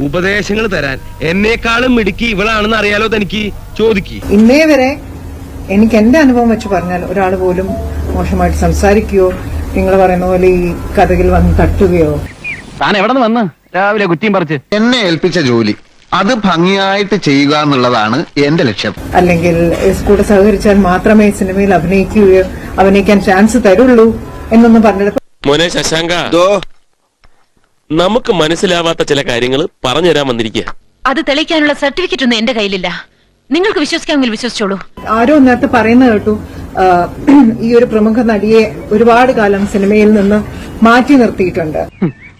ഉപദേശങ്ങൾ തരാൻ എന്നെക്കാളും മിടുക്കി ഇവളാണെന്ന് അറിയാലോ തനിക്ക്. ചോദിക്ക്. ഇന്നേ വരെ എനിക്ക് എന്റെ അനുഭവം വെച്ച് പറഞ്ഞാൽ ഒരാൾ പോലും മോശമായിട്ട് സംസാരിക്കുകയോ നിങ്ങൾ പറയുന്ന പോലെ ഈ കഥകിൽ വന്ന് തട്ടുകയോ. താൻ എവിടെ നിന്ന് വന്ന് രാവിലെ കുറ്റിയും പറിച്ച് എന്നെ ഏൽപ്പിച്ച ജോലി അത് ഭംഗിയായിട്ട് ചെയ്യുക എന്നുള്ളതാണ് എന്റെ ലക്ഷ്യം. അല്ലെങ്കിൽ കൂടെ സഹകരിച്ചാൽ മാത്രമേ സിനിമയിൽ അഭിനയിക്കാൻ ചാൻസ് തരുള്ളൂ എന്നൊന്നും പറഞ്ഞത്. മോനെ ശശാങ്ക, നമുക്ക് മനസ്സിലാവാത്ത ചില കാര്യങ്ങൾ പറഞ്ഞു തരാൻ വന്നിരിക്കുക. അത് തെളിയിക്കാനുള്ള സർട്ടിഫിക്കറ്റ് ഒന്നും എന്റെ കയ്യിലില്ല. നിങ്ങൾക്ക് വിശ്വസിക്കാമെങ്കിൽ വിശ്വസിച്ചോളൂ. ആരോ നേരത്തെ പറയുന്നത് കേട്ടു, ഈ ഒരു പ്രമുഖ നടിയെ ഒരുപാട് കാലം സിനിമയിൽ നിന്ന് മാറ്റി നിർത്തിയിട്ടുണ്ട്.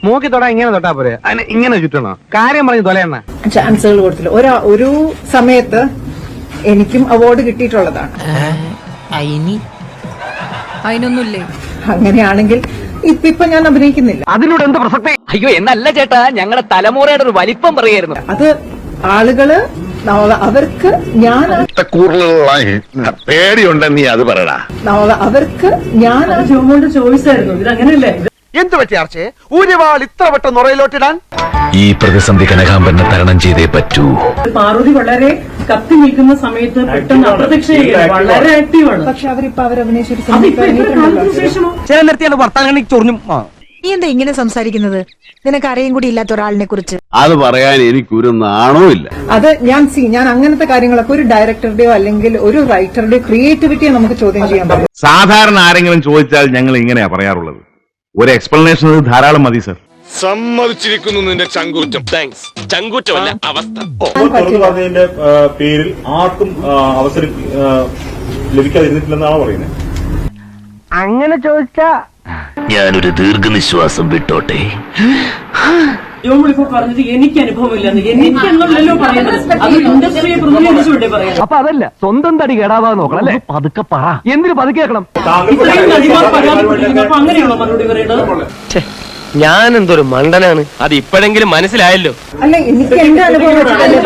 മൂക്കി തൊടാ ഇങ്ങനെ തൊട്ടാ പോരെ, ഇങ്ങനെ ചുറ്റണോ? കാര്യം പറഞ്ഞു തൊലയെണ്ണ. ചാൻസുകൾ കൊടുത്തില്ല. ഒരു സമയത്ത് എനിക്കും അവാർഡ് കിട്ടിയിട്ടുള്ളതാണ്. അതിനൊന്നുമില്ലേ? അങ്ങനെയാണെങ്കിൽ ഇപ്പൊ ഞാൻ അഭിനയിക്കുന്നില്ല. അതിലൂടെ എന്ത് പ്രസക്തി? അയ്യോ എന്നല്ല ചേട്ടാ, ഞങ്ങളുടെ തലമുറയുടെ ഒരു വലിപ്പം പറയായിരുന്നു. അത് ആളുകള് അവർക്ക് ഞാൻ പേടിയുണ്ടെന്ന് നീ അത് പറയടാ. അവർക്ക് ഞാൻ ആ ജോമോളുടെ ചോയ്സ് ആയിരുന്നു. ഇത് അങ്ങനെയല്ലേ? എന്ത് പറ്റി ആർച്ചേ ഊരിവാൾ ഇത്ര പെട്ടെന്ന് ഉറയിലോട്ടിടാൻ? ഈ പ്രതിസന്ധി കനകാമ്പനെ തരണം ചെയ്തേ പറ്റൂ. പാർവതി വളരെ കത്തി നിൽക്കുന്ന സമയത്ത് പെട്ടെന്ന് അപ്രത്യക്ഷ വളരെ ആക്റ്റീവാണ്. പക്ഷെ അവരിപ്പോ അവരഭിനയിച്ചൊരു ചില നിർത്തിയാണ് വർത്താനം ചൊറിഞ്ഞു. നീ എന്താ ഇങ്ങനെ സംസാരിക്കുന്നത്? നിനക്ക് അറിയും കൂടി ഇല്ലാത്ത ഒരാളിനെ കുറിച്ച് അത് പറയാൻ എനിക്കൊരു നാണോ ഇല്ല. അത് ഞാൻ അങ്ങനത്തെ കാര്യങ്ങളൊക്കെ ഒരു ഡയറക്ടറുടെയോ അല്ലെങ്കിൽ ഒരു റൈറ്ററുടെയോ ക്രിയേറ്റിവിറ്റിയെ നമുക്ക് ചോദ്യം ചെയ്യാൻ പറ്റും. സാധാരണ ആരെങ്കിലും ചോദിച്ചാൽ ഞങ്ങൾ ഇങ്ങനെയാ പറയാറുള്ളത്. ഒരു എക്സ്പ്ലനേഷൻ ധാരാളം മതി സർ. സമ്മതിച്ചിരിക്കുന്നു നിന്റെ ചങ്കൂറ്റം. താങ്ക്സ്. ചങ്കൂറ്റമല്ല അവസ്ഥ. പറഞ്ഞതിന്റെ പേരിൽ ആർക്കും അവസരം ലഭിക്കാതിരുന്നിട്ടില്ലെന്നാണ് പറയുന്നത്. അങ്ങനെ ചോദിച്ചാ ഞാനൊരു ദീർഘനിശ്വാസം വിട്ടോട്ടെ. ജോമോളിപ്പോ പറഞ്ഞത് എനിക്ക് അനുഭവമില്ലെന്ന്. എനിക്ക് എന്നുള്ളല്ലോ പറയുന്നത്. അത് ഇൻഡസ്ട്രിയെ പ്രതിനിധീകരിച്ചുകൊണ്ടേ പറയാം. അപ്പൊ അതല്ല, സ്വന്തം തടി കേടാവാതെ നോക്കണം അല്ലേ? പതുക്കെ പറ. എന്തിനു പതുക്കെ കേൾക്കണം? ഇത്രയും നടിമാർ പരാതിപ്പെട്ടിരിക്കുന്നു. അപ്പൊ അങ്ങനെയാണോ മറുപടി പറയേണ്ടത്? ഞാൻ എന്തൊരു മണ്ടനാണ്. അത് ഇപ്പോഴെങ്കിലും മനസ്സിലായല്ലോ. അല്ല, എനിക്ക് എന്റെ അനുഭവം വെച്ചിട്ടല്ലേ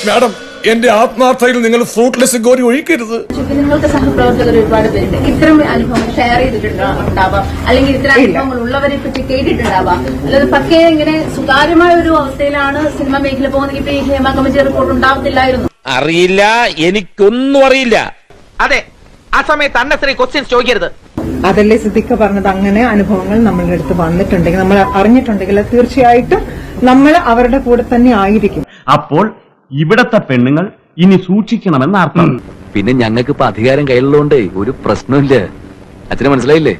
മാഡം, എന്റെ ആത്മാർത്ഥയിൽ നിങ്ങൾ ഫ്രൂട്ട്ലെസ് ഗോരി ഒഴിക്കരുത്. നിങ്ങൾക്ക് സഹപ്രവർത്തകർ ഒരുപാട് പേരുണ്ട്. ഇത്തരം അനുഭവങ്ങൾ ഷെയർ ചെയ്തിട്ടുണ്ടാവാം, അല്ലെങ്കിൽ ഇത്തരം അനുഭവങ്ങൾ ഉള്ളവരെ പറ്റി കേട്ടിട്ടുണ്ടാവാം. അല്ലാതെ പക്കേ ഇങ്ങനെ സുതാര്യമായ ഒരു അവസ്ഥയിലാണ് സിനിമ മേഖല പോകുന്നെങ്കിൽ ഇപ്പൊ ഈ ഹേമ കമ്മിറ്റി റിപ്പോർട്ട് ഉണ്ടാവത്തില്ലായിരുന്നു. അറിയില്ല, എനിക്കൊന്നും അറിയില്ല. അതെ, ആ സമയത്ത് അന്നശ്രീ ക്വസ്റ്റ്യൻസ് ചോദിക്കരുത്. അതല്ലേ സിദ്ദിഖ പറഞ്ഞത്. അങ്ങനെ അനുഭവങ്ങൾ നമ്മളുടെ അടുത്ത് വന്നിട്ടുണ്ടെങ്കിൽ, നമ്മൾ അറിഞ്ഞിട്ടുണ്ടെങ്കിൽ തീർച്ചയായിട്ടും നമ്മൾ അവരുടെ കൂടെ തന്നെ ആയിരിക്കും. അപ്പോൾ ഇവിടത്തെ പെണ്ണുങ്ങൾ ഇനി സൂക്ഷിക്കണമെന്ന് അർത്ഥം. പിന്നെ ഞങ്ങൾക്ക് ഇപ്പൊ അധികാരം കയ്യിലുള്ളതുകൊണ്ടേ ഒരു പ്രശ്നമില്ല. അച്ഛന് മനസ്സിലായില്ലേ?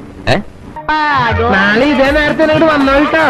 നാളെ ഇതേ നേരത്തെ വന്നോട്ടാ.